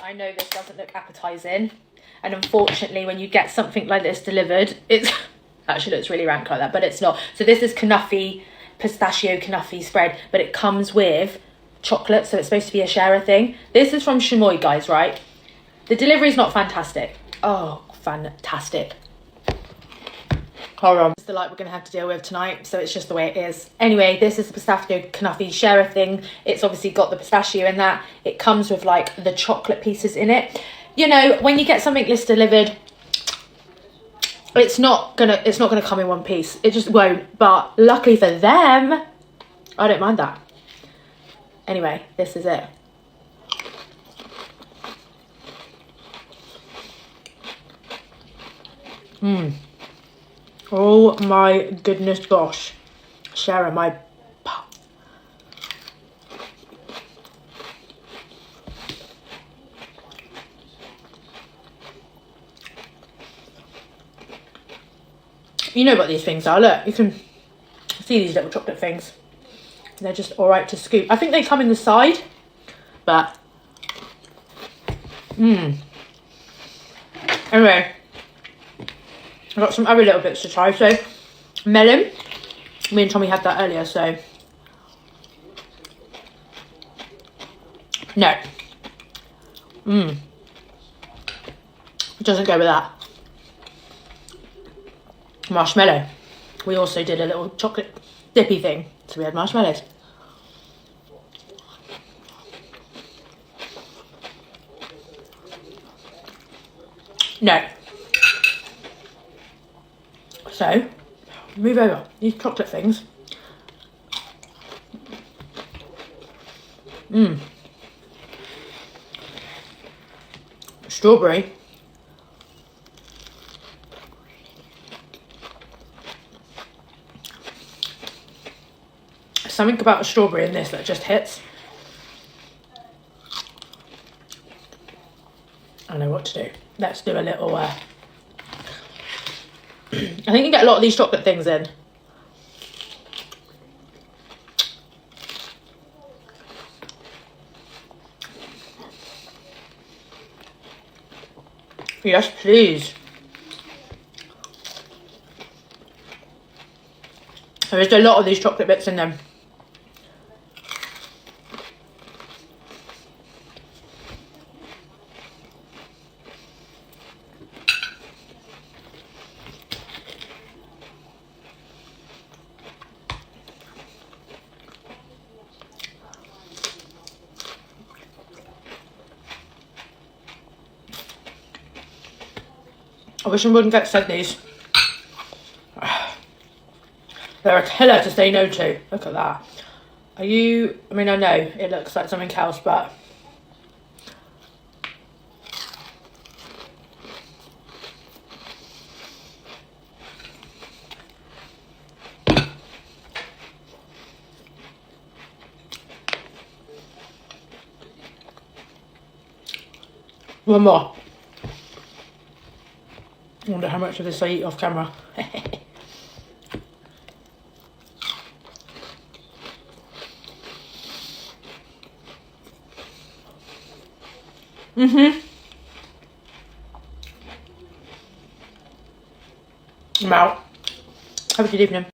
I know this doesn't look appetizing, and unfortunately when you get something like this delivered, it actually looks really rank like that, but it's not. So this is knuffy, pistachio knuffy spread, but it comes with chocolate, so it's supposed to be a sharer thing. This is from Chamoy, guys, right? The delivery is not fantastic. Oh, fantastic. Hold on. It's the light we're going to have to deal with tonight, so it's just the way it is. Anyway, this is the pistachio knuffy sharer thing. It's obviously got the pistachio in that. It comes with like the chocolate pieces in it. You know, when you get something this delivered, it's not gonna come in one piece. It just won't. But luckily for them, I don't mind that. Anyway, this is it. Oh my goodness gosh. Sharing my... You know what these things are. Look, you can see these little chocolate things. They're just all right to scoop. I think they come in the side, but... Anyway. I've got some other little bits to try. So, melon. Me and Tommy had that earlier, so... No. It doesn't go with that. Marshmallow. We also did a little chocolate dippy thing, so we had marshmallows. No. So, move over. These chocolate things. Strawberry. Something about a strawberry in this that just hits. I know what to do. Let's do a little... I think you get a lot of these chocolate things in. Yes, please. There is a lot of these chocolate bits in them. I wish I wouldn't get sent these. They're a killer to say no to. Look at that. Are you... I mean, I know it looks like something else, but... One more. I wonder how much of this I eat off camera. I'm out. Have a good evening.